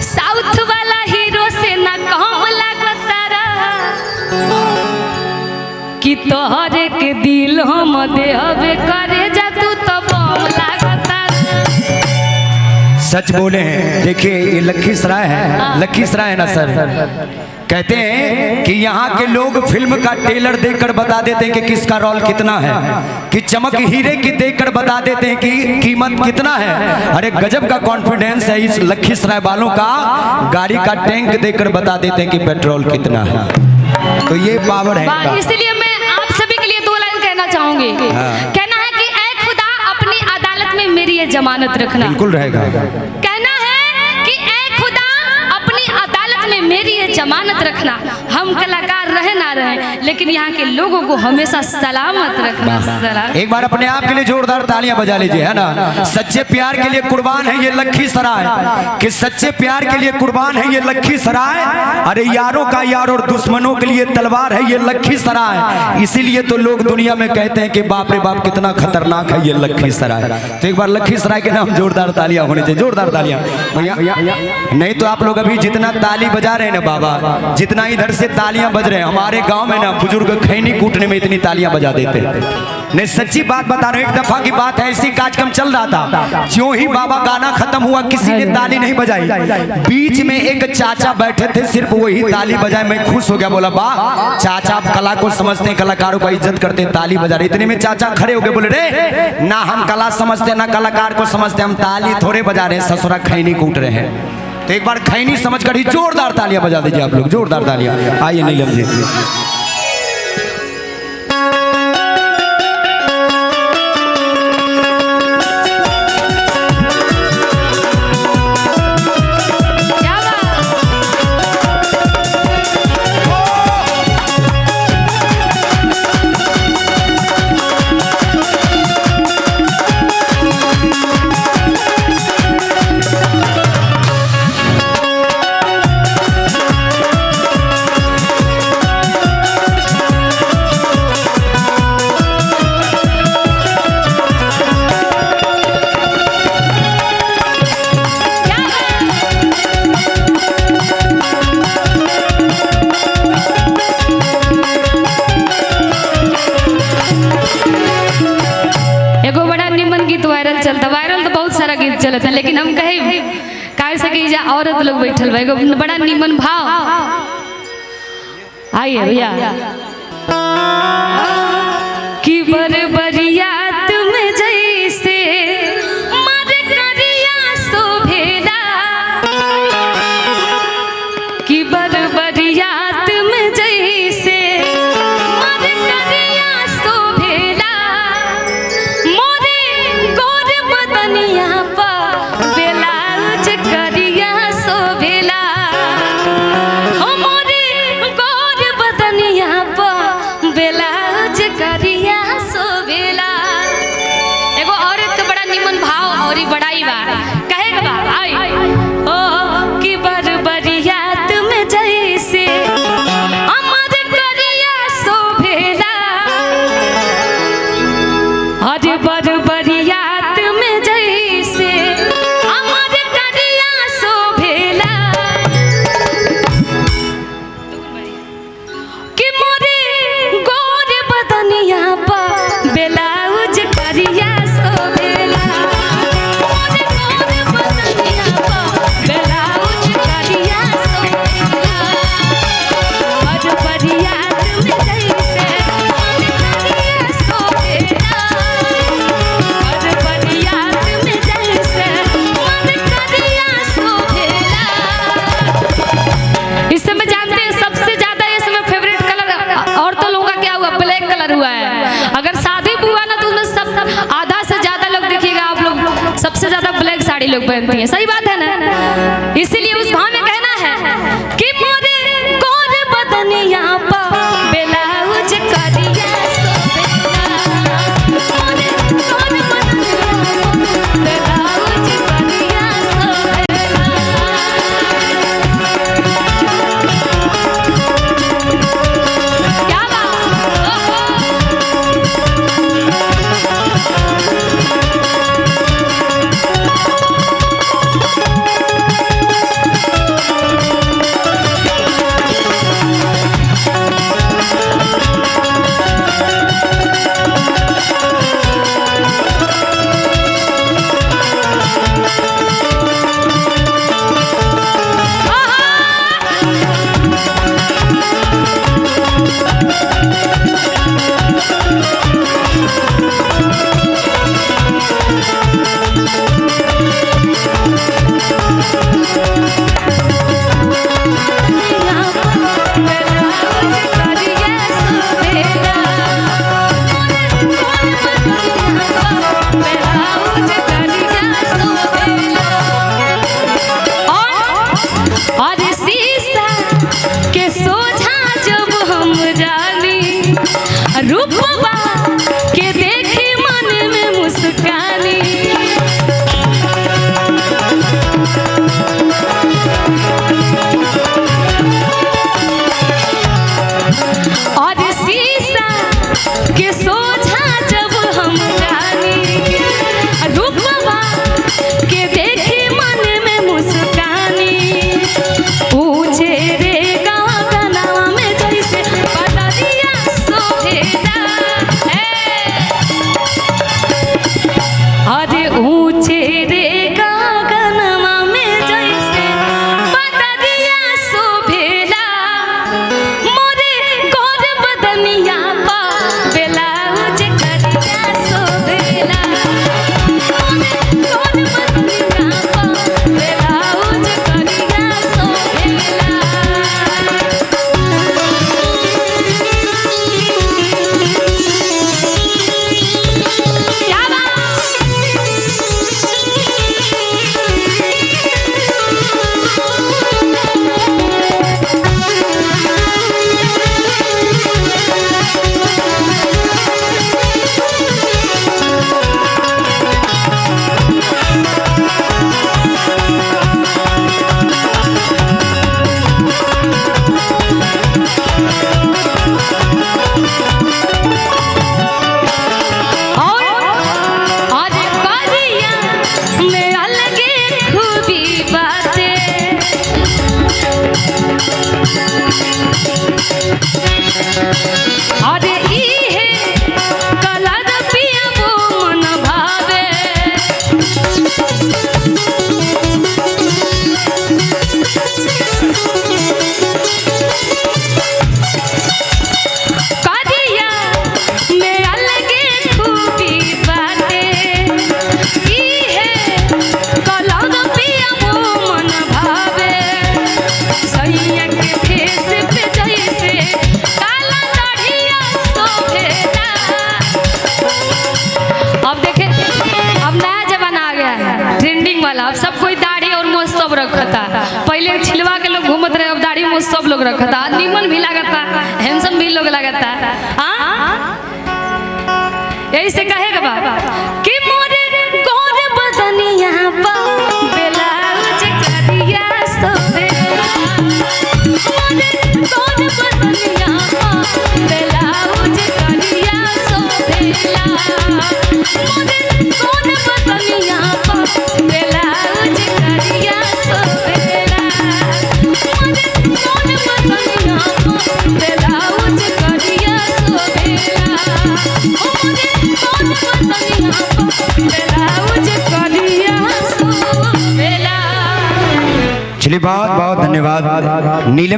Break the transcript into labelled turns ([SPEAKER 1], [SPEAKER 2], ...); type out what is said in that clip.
[SPEAKER 1] South वाला hero से ना कम लागतारा कि तोहरे के दिल हम देहबे करे जा तू तो बम लागतारा।
[SPEAKER 2] सच बोले हैं। देखिए ये लखीसराय है, लखीसराय है ना सर। कहते हैं कि यहाँ के लोग फिल्म का ट्रेलर देखकर बता देते हैं कि किसका रोल कितना है, कि चमक हीरे की देखकर बता देते हैं कि कीमत कितना है। अरे गजब का कॉन्फिडेंस है इस लखीसराय वालों का। गाड़ी का टैंक देखकर बता देते हैं कि पेट्रोल कितना है। तो ये पावर है।
[SPEAKER 1] इसलिए मैं आप सभी के लिए 2 लाइन कहना चाहूंगी। कहना है कि ऐ खुदा अपनी अदालत में मेरी ये जमानत रखना।
[SPEAKER 2] बिल्कुल रहेगा।
[SPEAKER 1] कहना है कि ऐ खुदा अपनी अदालत में मेरी ये जमानत रखना। हम कलाकार रहे ना रहे, लेकिन यहाँ के लोगों को हमेशा सलामत रखना।
[SPEAKER 2] एक बार अपने आप के लिए जोरदार तालियां बजा लीजिए, है ना। सच्चे प्यार के लिए कुर्बान है ये लखीसराय, कि सच्चे प्यार के लिए कुर्बान है ये लखीसराय। अरे यारों का यार और दुश्मनों के लिए तलवार है ये लखीसराय। इसीलिए तो लोग दुनिया में कहते हैं कि बाप रे बाप कितना खतरनाक है ये लखीसराय। तो एक बार लखीसराय के नाम जोरदार तालियां होनी चाहिए, जोरदार तालियां। नहीं तो आप लोग अभी जितना ताली बजा रहे हैं ना बाबा, जितना इधर से तालियां बज रहे हैं, हमारे गांव में ना बुजुर्ग खैनी कूटने में इतनी तालियां बजा देते हैं। नहीं सच्ची बात बता रहा हूं। एक दफा की बात है, ऐसी कार्यक्रम चल रहा था, ज्यों ही बाबा गाना खत्म हुआ किसी ने ताली नहीं बजाई। बीच में एक चाचा बैठे थे, सिर्फ वही ताली बजाए। मैं खुश हो गया, बोला वाह चाचा आप कला को समझते हैं, कलाकारों का इज्जत करते हैं, ताली बजा रहे। इतने में चाचा खड़े हो गए, बोले रे ना हम कला समझते ना कलाकार को समझते, हम ताली थोड़े बजा रहे हैं, ससुरा खैनी कूट रहे हैं। तो एक बार खैनी समझकर ही जोरदार तालियां बजा दीजिए आप लोग, जोरदार तालियां। आइए नीलम जी।
[SPEAKER 1] चलता वायरल तो बहुत सारा गीत चलता, लेकिन हम कहे काहे से कि औरत लोग बैठल बा, एगो बड़ा निमन भाव। आइए भैया कि बरबरिया तुम जैसे मर करिया शोभेला, कि बरबरिया तुम जैसे मर करिया शोभेला, मोरे गोर बदनिया पर ब्लाउज करिया शोभेला, मोरे गोर बदनिया पर ब्लाउज करिया शोभेला। एगो औरत के बड़ा निमन भाव और बड़ाई बा, कहे के बा आई ओ कि बरबरिया तुम जैसे अमर करिया शोभेला, अरे बरबरिया तुम जैसे अमर करिया शोभेला, कि मोरे गोर बदनिया पर ब्लाउज करिया शोभेला, मोरे गोर बदनिया पर ब्लाउज करिया शोभेला, बरबरिया तुम जैसे अमर करिया शोभेला, बरबरिया तुम जैसे अमर करिया शोभेला। इस समय जानते हैं सबसे ज्यादा इस समय फेवरेट कलर औरतों लोगों का क्या हुआ? ब्लैक कलर हुआ है। अगर शादी भी हुआ ना तो उसमें सब आधा से ज्यादा लोग देखिएगा आप लोग, सबसे ज्यादा ब्लैक साड़ी लोग पहनती हैं। सही बात है ना? इसीलिए उस भाव में कहना है कि मोरे गोर बदनिया पर ब्लाउज करिया शोभेला, मोरे गोर बदनिया पर ब्लाउज करिया शोभेला। क्या बात? ओहो कोई दाढ़ी और मुँह सब रखता। पहले छिलवा के लोग घूमत रहे, अब दाढ़ी मुँह सब लोग रखता। निमन भी लगता, हैंडसम भी लोग लगता। हाँ यही से कहेगा बाबा कि मोरे गोरे बदनिया पा ब्लाउज करिया सोहेला, मोरे गोरे बदनिया पा ब्लाउज करिया सोहेला, मोरे गोरे बदनिया पा ब्लाउज करिया सोहेला, मोरे गोरे बदनिया पा ब्लाउज करिया सोहेला, मोरे
[SPEAKER 2] चलिए बहुत बहुत धन्यवाद नीलम।